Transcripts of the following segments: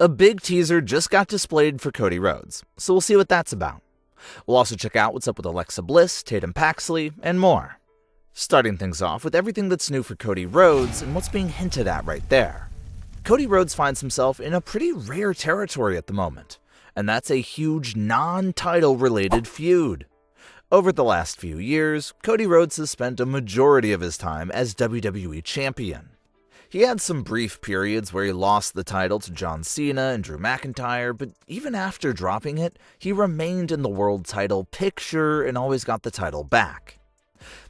A big teaser just got displayed for Cody Rhodes, so we'll see what that's about. We'll also check out what's up with Alexa Bliss, Tatum Paxley, and more. Starting things off with everything that's new for Cody Rhodes and what's being hinted at right there. Cody Rhodes finds himself in a pretty rare territory at the moment, and that's a huge non-title related feud. Over the last few years, Cody Rhodes has spent a majority of his time as WWE Champion. He had some brief periods where he lost the title to John Cena and Drew McIntyre, but even after dropping it, he remained in the world title picture and always got the title back.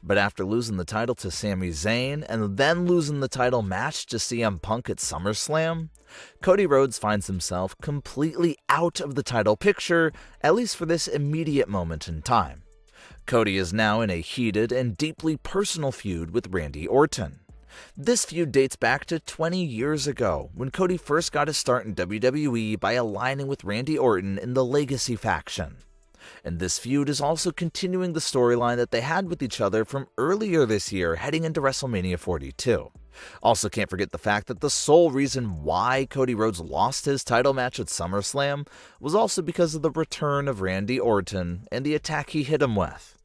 But after losing the title to Sami Zayn and then losing the title match to CM Punk at SummerSlam, Cody Rhodes finds himself completely out of the title picture, at least for this immediate moment in time. Cody is now in a heated and deeply personal feud with Randy Orton. This feud dates back to 20 years ago, when Cody first got his start in WWE by aligning with Randy Orton in the Legacy faction. And this feud is also continuing the storyline that they had with each other from earlier this year heading into WrestleMania 42. Also can't forget the fact that the sole reason why Cody Rhodes lost his title match at SummerSlam was also because of the return of Randy Orton and the attack he hit him with.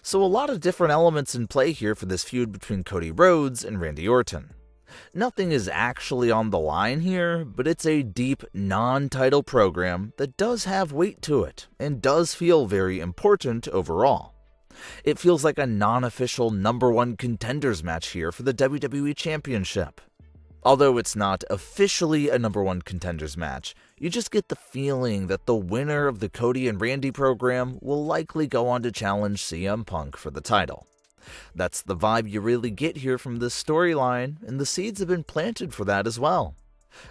So a lot of different elements in play here for this feud between Cody Rhodes and Randy Orton. Nothing is actually on the line here, but it's a deep, non-title program that does have weight to it and does feel very important overall. It feels like a non-official number one contenders match here for the WWE Championship. Although it's not officially a number one contenders match, you just get the feeling that the winner of the Cody and Randy program will likely go on to challenge CM Punk for the title. That's the vibe you really get here from this storyline, and the seeds have been planted for that as well.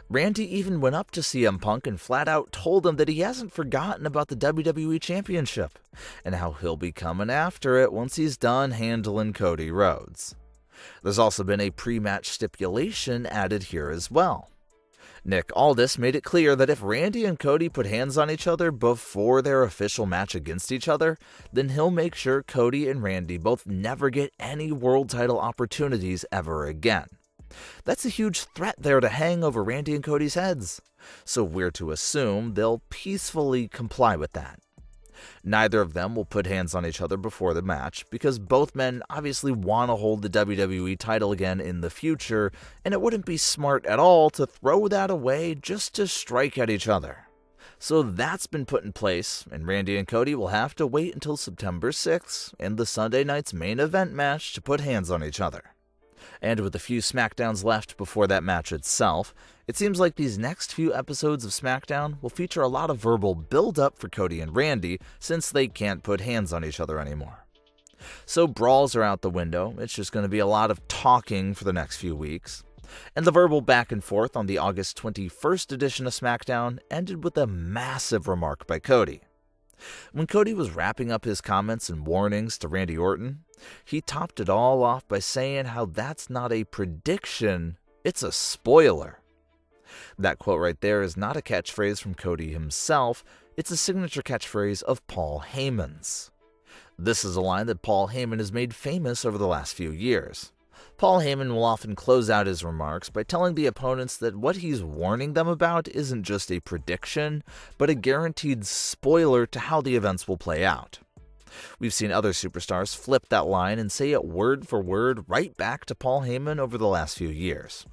Randy even went up to CM Punk and flat out told him that he hasn't forgotten about the WWE Championship, and how he'll be coming after it once he's done handling Cody Rhodes. There's also been a pre-match stipulation added here as well. Nick Aldis made it clear that if Randy and Cody put hands on each other before their official match against each other, then he'll make sure Cody and Randy both never get any world title opportunities ever again. That's a huge threat there to hang over Randy and Cody's heads, so we're to assume they'll peacefully comply with that. Neither of them will put hands on each other before the match, because both men obviously want to hold the WWE title again in the future, and it wouldn't be smart at all to throw that away just to strike at each other. So that's been put in place, and Randy and Cody will have to wait until September 6th and the Sunday night's main event match to put hands on each other. And with a few Smackdowns left before that match itself, it seems like these next few episodes of Smackdown will feature a lot of verbal build-up for Cody and Randy, since they can't put hands on each other anymore. So brawls are out the window, it's just going to be a lot of talking for the next few weeks. And the verbal back and forth on the August 21st edition of Smackdown ended with a massive remark by Cody. When Cody was wrapping up his comments and warnings to Randy Orton, he topped it all off by saying how that's not a prediction, it's a spoiler. That quote right there is not a catchphrase from Cody himself, it's a signature catchphrase of Paul Heyman's. This is a line that Paul Heyman has made famous over the last few years. Paul Heyman will often close out his remarks by telling the opponents that what he's warning them about isn't just a prediction, but a guaranteed spoiler to how the events will play out. We've seen other superstars flip that line and say it word for word right back to Paul Heyman over the last few years.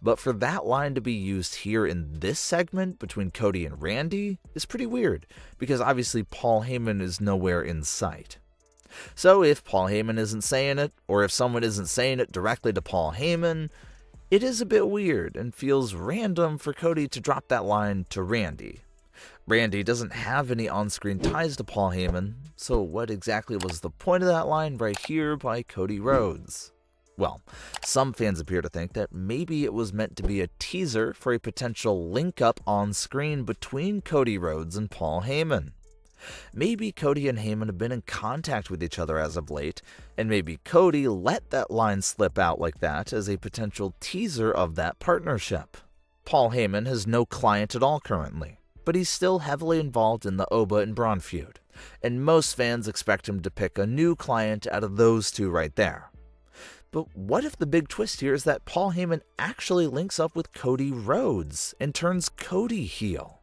But for that line to be used here in this segment between Cody and Randy is pretty weird, because obviously Paul Heyman is nowhere in sight. So if Paul Heyman isn't saying it, or if someone isn't saying it directly to Paul Heyman, it is a bit weird and feels random for Cody to drop that line to Randy. Randy doesn't have any on-screen ties to Paul Heyman, so what exactly was the point of that line right here by Cody Rhodes? Well, some fans appear to think that maybe it was meant to be a teaser for a potential link-up on-screen between Cody Rhodes and Paul Heyman. Maybe Cody and Heyman have been in contact with each other as of late, and maybe Cody let that line slip out like that as a potential teaser of that partnership. Paul Heyman has no client at all currently, but he's still heavily involved in the Oba and Braun feud, and most fans expect him to pick a new client out of those two right there. But what if the big twist here is that Paul Heyman actually links up with Cody Rhodes and turns Cody heel?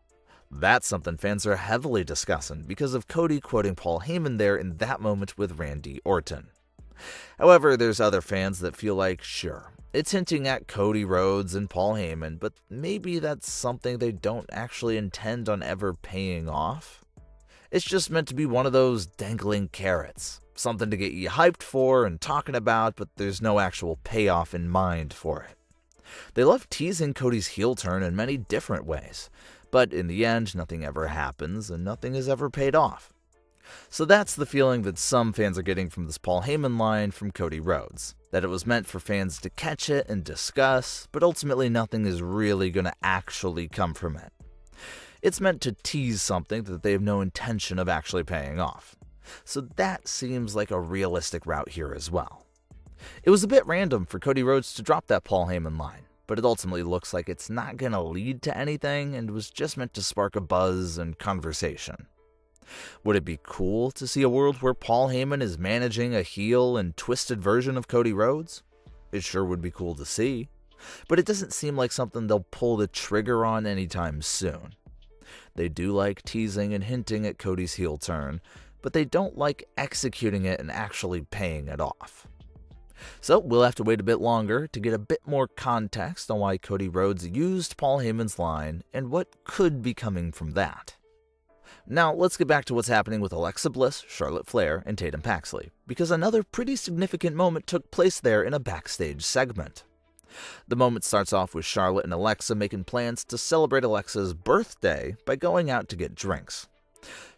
That's something fans are heavily discussing because of Cody quoting Paul Heyman there in that moment with Randy Orton. However, there's other fans that feel like, sure, it's hinting at Cody Rhodes and Paul Heyman, but maybe that's something they don't actually intend on ever paying off. It's just meant to be one of those dangling carrots, something to get you hyped for and talking about, but there's no actual payoff in mind for it. They love teasing Cody's heel turn in many different ways, but in the end, nothing ever happens and nothing is ever paid off. So that's the feeling that some fans are getting from this Paul Heyman line from Cody Rhodes, that it was meant for fans to catch it and discuss, but ultimately nothing is really going to actually come from it. It's meant to tease something that they have no intention of actually paying off. So that seems like a realistic route here as well. It was a bit random for Cody Rhodes to drop that Paul Heyman line, but it ultimately looks like it's not going to lead to anything and was just meant to spark a buzz and conversation. Would it be cool to see a world where Paul Heyman is managing a heel and twisted version of Cody Rhodes? It sure would be cool to see, but it doesn't seem like something they'll pull the trigger on anytime soon. They do like teasing and hinting at Cody's heel turn, but they don't like executing it and actually paying it off. So we'll have to wait a bit longer to get a bit more context on why Cody Rhodes used Paul Heyman's line and what could be coming from that. Now let's get back to what's happening with Alexa Bliss, Charlotte Flair, and Tatum Paxley, because another pretty significant moment took place there in a backstage segment. The moment starts off with Charlotte and Alexa making plans to celebrate Alexa's birthday by going out to get drinks.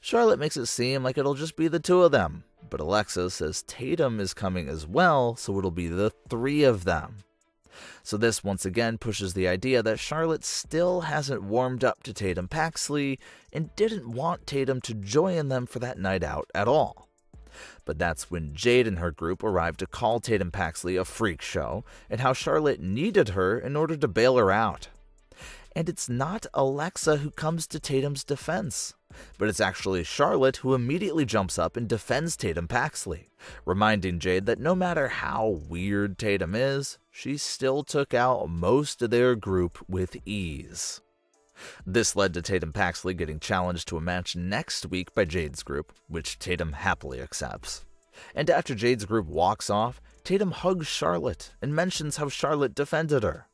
Charlotte makes it seem like it'll just be the two of them, but Alexa says Tatum is coming as well, so it'll be the three of them. So this once again pushes the idea that Charlotte still hasn't warmed up to Tatum Paxley and didn't want Tatum to join them for that night out at all. But that's when Jade and her group arrived to call Tatum Paxley a freak show and how Charlotte needed her in order to bail her out. And it's not Alexa who comes to Tatum's defense, but it's actually Charlotte who immediately jumps up and defends Tatum Paxley, reminding Jade that no matter how weird Tatum is, she still took out most of their group with ease. This led to Tatum Paxley getting challenged to a match next week by Jade's group, which Tatum happily accepts. And after Jade's group walks off, Tatum hugs Charlotte and mentions how Charlotte defended her.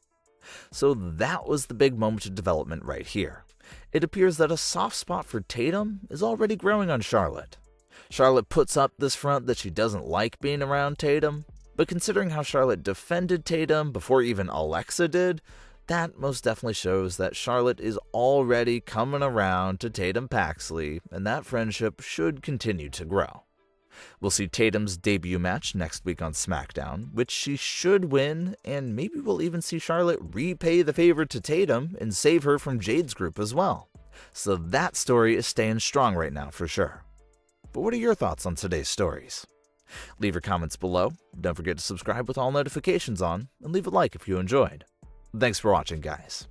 So that was the big moment of development right here. It appears that a soft spot for Tatum is already growing on Charlotte. Charlotte puts up this front that she doesn't like being around Tatum, but considering how Charlotte defended Tatum before even Alexa did, that most definitely shows that Charlotte is already coming around to Tatum Paxley, and that friendship should continue to grow. We'll see Tatum's debut match next week on Smackdown, which she should win, and maybe we'll even see Charlotte repay the favor to Tatum and save her from Jade's group as well. So that story is staying strong right now for sure. But what are your thoughts on today's stories? Leave your comments below, don't forget to subscribe with all notifications on, and leave a like if you enjoyed. Thanks for watching, guys.